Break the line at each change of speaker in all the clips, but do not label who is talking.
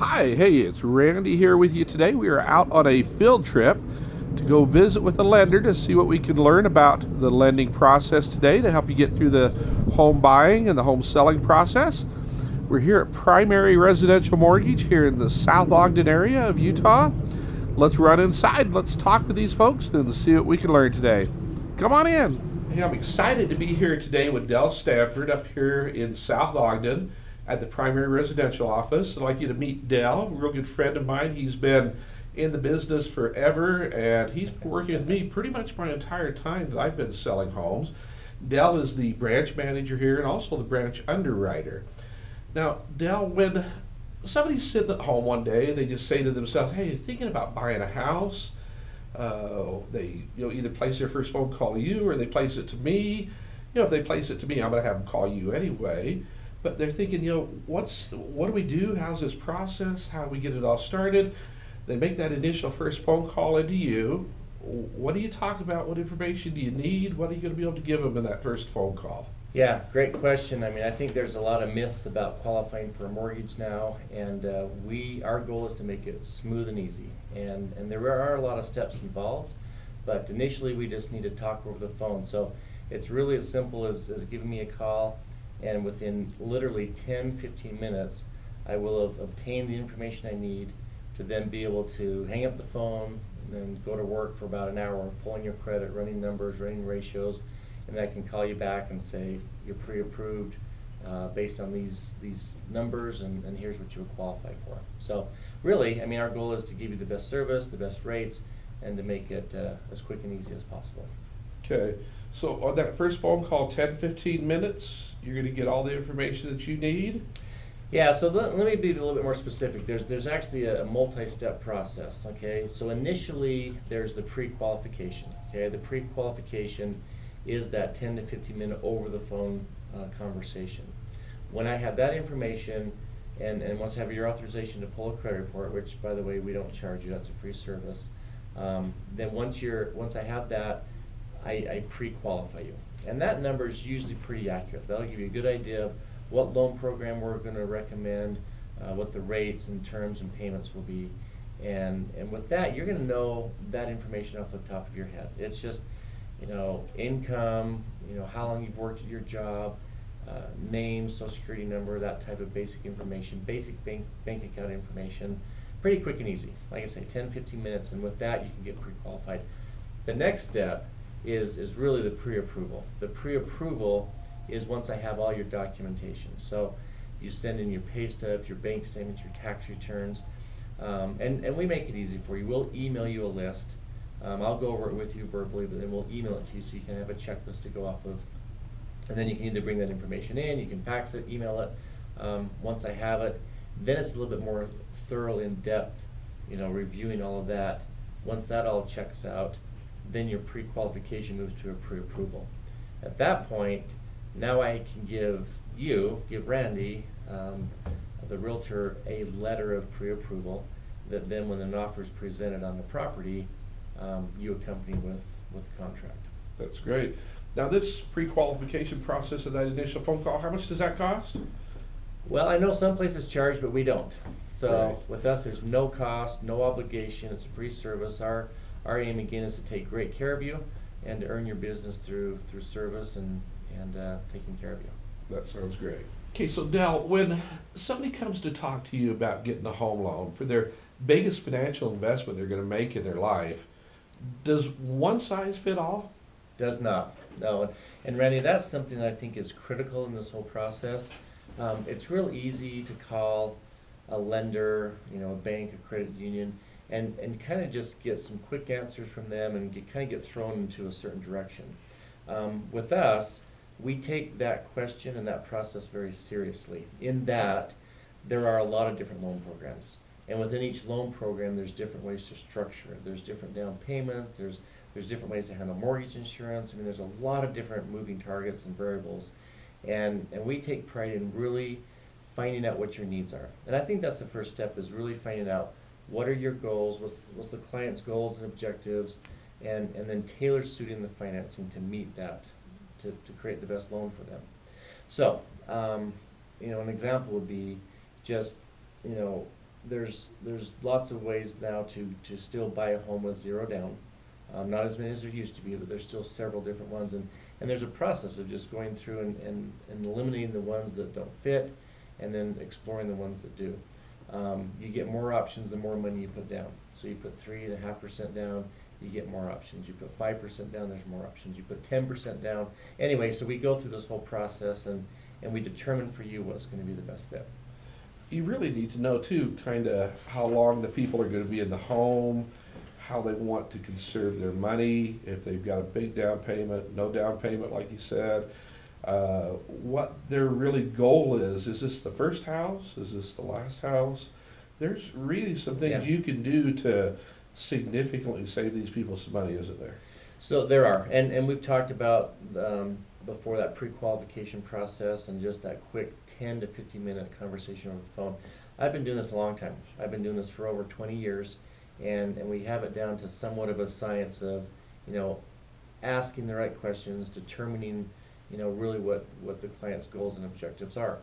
Hi, hey, it's Randy here with you today. We are out on a field trip to go visit with a lender to see what we can learn about the lending process today to help you get through the home buying and the home selling process. We're here at Primary Residential Mortgage here in the South Ogden area of Utah. Let's run inside. Let's talk with these folks and see what we can learn today. Come on in. Hey, I'm excited to be here today with Dale Stanford up here in South Ogden at the Primary Residential Office. I'd like you to meet Dale, a real good friend of mine. He's been in the business forever, and he's been working with me pretty much my entire time that I've been selling homes. Dale is the branch manager here and also the branch underwriter. Now, Dale, when somebody's sitting at home one day, they just say to themselves, hey, thinking about buying a house, they either place their first phone call to you or they place it to me. If they place it to me, I'm going to have them call you anyway. But they're thinking, what do we do? How's this process? How do we get it all started? They make that initial first phone call into you. What do you talk about? What information do you need? What are you going to be able to give them in that first phone call?
Yeah, great question. I think there's a lot of myths about qualifying for a mortgage now, and our goal is to make it smooth and easy. And there are a lot of steps involved, but initially we just need to talk over the phone. So it's really as simple as giving me a call, and within literally 10-15 minutes, I will have obtained the information I need to then be able to hang up the phone and then go to work for about an hour, pulling your credit, running numbers, running ratios, and I can call you back and say you're pre-approved based on these numbers, and here's what you would qualify for. So really, our goal is to give you the best service, the best rates, and to make it as quick and easy as possible.
Okay, so on that first phone call, 10-15 minutes, you're going to get all the information that you need?
Yeah, so let me be a little bit more specific. There's actually a multi-step process, okay? So initially, there's the pre-qualification, okay? The pre-qualification is that 10 to 15 minute over the phone conversation. When I have that information, and once I have your authorization to pull a credit report, which by the way, we don't charge you, that's a free service, then once I have that, I pre-qualify you. And that number is usually pretty accurate. That'll give you a good idea of what loan program we're going to recommend, what the rates and terms and payments will be. And with that, you're going to know that information off the top of your head. It's just, income, how long you've worked at your job, name, social security number, that type of basic information, basic bank account information. Pretty quick and easy. Like I say, 10-15 minutes, and with that, you can get pre-qualified. The next step is really the pre-approval. The pre-approval is once I have all your documentation. So you send in your pay stubs, your bank statements, your tax returns, and we make it easy for you. We'll email you a list. I'll go over it with you verbally, but then we'll email it to you so you can have a checklist to go off of. And then you can either bring that information in, you can fax it, email it. Once I have it, then it's a little bit more thorough, in-depth, reviewing all of that. Once that all checks out, then your pre-qualification moves to a pre-approval. At that point, now I can give Randy, the realtor, a letter of pre-approval that then when an offer is presented on the property, you accompany with contract.
That's great. Now this pre-qualification process of that initial phone call, how much does that cost?
Well, I know some places charge, but we don't. So
right.
With us, there's no cost, no obligation. It's a free service. Our aim again is to take great care of you and to earn your business through service and taking care of you.
That sounds great. Okay, so Dale, when somebody comes to talk to you about getting a home loan for their biggest financial investment they're going to make in their life, does one size fit all?
Does not, no. And Randy, that's something that I think is critical in this whole process. It's real easy to call a lender, a bank, a credit union, and kind of just get some quick answers from them and get thrown into a certain direction. With us, we take that question and that process very seriously, in that there are a lot of different loan programs. And within each loan program, there's different ways to structure it. There's different down payment, there's different ways to handle mortgage insurance. There's a lot of different moving targets and variables. And we take pride in really finding out what your needs are. And I think that's the first step, is really finding out what are your goals, what's the client's goals and objectives, and then tailor suiting the financing to meet that, to create the best loan for them. So, an example would be just, there's lots of ways now to still buy a home with zero down. Not as many as there used to be, but there's still several different ones, and there's a process of just going through and eliminating the ones that don't fit, and then exploring the ones that do. You get more options the more money you put down. So you put 3.5% down, you get more options. You put 5% down, there's more options. You put 10% down. Anyway, so we go through this whole process, and we determine for you what's going to be the best fit.
You really need to know too, kind of how long the people are going to be in the home, how they want to conserve their money, if they've got a big down payment, no down payment like you said, what their really goal is. Is this the first house? Is this the last house? There's really some things you can do to significantly save these people some money, isn't there?
So there are, and we've talked about before that pre-qualification process and just that quick 10 to 15 minute conversation over the phone. I've been doing this a long time. I've been doing this for over 20 years, and we have it down to somewhat of a science of, asking the right questions, determining, really what the client's goals and objectives are.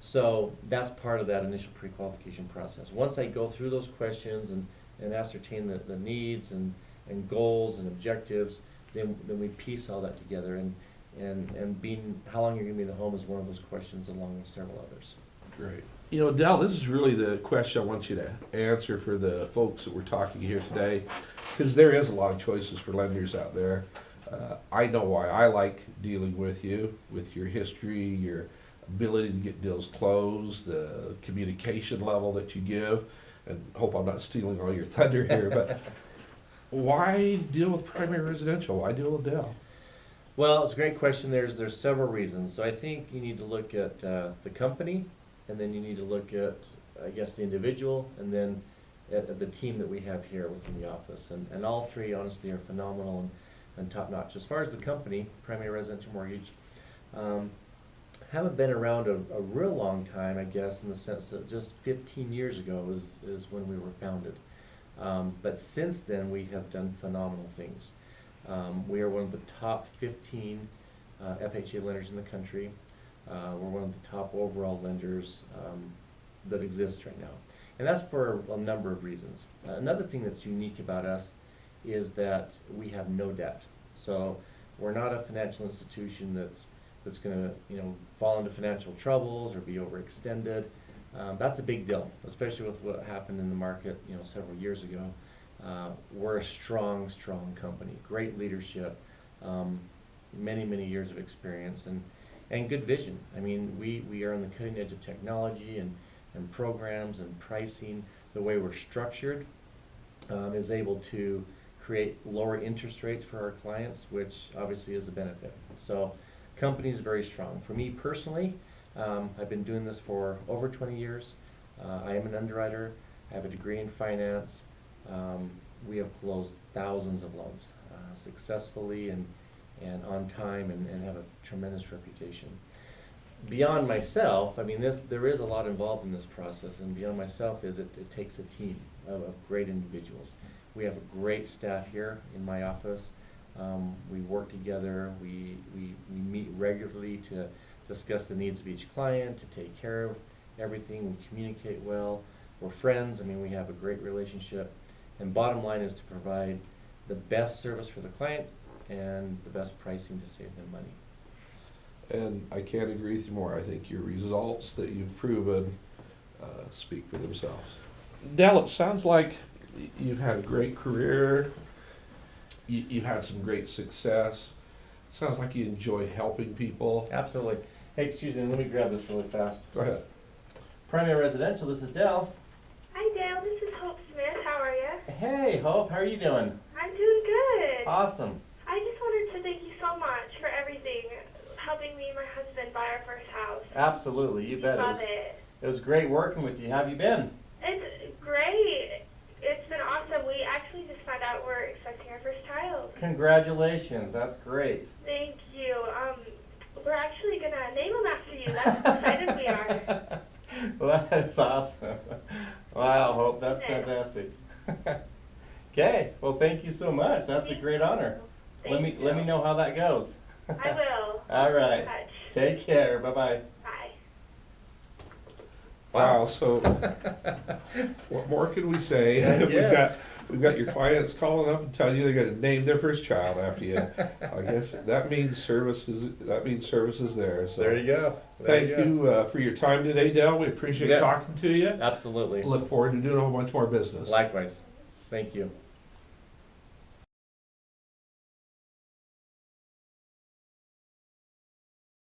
So that's part of that initial pre-qualification process. Once I go through those questions and ascertain the needs and goals and objectives, then we piece all that together, and being how long you're going to be in the home is one of those questions along with several others.
Great. Dell, this is really the question I want you to answer for the folks that we're talking here today, because there is a lot of choices for lenders out there. I know why I like dealing with you, with your history, your ability to get deals closed, the communication level that you give, and hope I'm not stealing all your thunder here, but why deal with primary residential? Why deal with Dell?
Well, it's a great question. There's several reasons. So I think you need to look at the company, and then you need to look at, I guess, the individual, and then at the team that we have here within the office. And all three, honestly, are phenomenal and top-notch. As far as the company, Primary Residential Mortgage, haven't been around a real long time, I guess, in the sense that just 15 years ago is when we were founded. But since then, we have done phenomenal things. We are one of the top 15 FHA lenders in the country. We're one of the top overall lenders that exists right now. And that's for a number of reasons. Another thing that's unique about us is that we have no debt. So we're not a financial institution that's going to fall into financial troubles or be overextended. That's a big deal, especially with what happened in the market several years ago. We're a strong company, great leadership, many years of experience, and good vision. I mean, we are on the cutting edge of technology and programs and pricing. The way we're structured is able to create lower interest rates for our clients, which obviously is a benefit. So company is very strong. For me personally, I've been doing this for over 20 years. I am an underwriter. I have a degree in finance. We have closed thousands of loans successfully and on time, and have a tremendous reputation. Beyond myself, I mean, there is a lot involved in this process, and beyond myself is it takes a team of great individuals. We have a great staff here in my office. We work together. We meet regularly to discuss the needs of each client, to take care of everything. We communicate well. We're friends. I mean, we have a great relationship. And bottom line is to provide the best service for the client and the best pricing to save them money.
And I can't agree with you more. I think your results that you've proven speak for themselves. Dale, it sounds like you've had a great career. You've had some great success. Sounds like you enjoy helping people.
Absolutely. Hey, excuse me, let me grab this really fast.
Go ahead.
Primary Residential, this is Dale.
Hi Dale, this is Hope Smith. How are you?
Hey, Hope, how are you doing?
I'm doing good.
Awesome.
I just wanted to thank you so much for everything, helping me and my husband buy our first house.
Absolutely, you bet.
Love it.
It was great working with you. How have you been?
It's great. It's been awesome. We actually just found out we're expecting our first child.
Congratulations, that's great.
Thank you. We're actually gonna name him after you. That's how excited we are.
Well, that's awesome. Wow, Hope, that's fantastic. Okay, well, thank you so much. That's a great honor. Let me know how that goes.
I will.
All right.
Touch.
Take care. Bye-bye.
Bye.
Wow. So what more can we say?
Yes.
We've got your clients calling up and telling you they're going to name their first child after you. I guess that means services. That means services there. So
There you go.
thank you for your time today, Dale. We appreciate
Yeah.
talking to you.
Absolutely.
Look forward to doing a whole bunch more business.
Likewise. Thank you.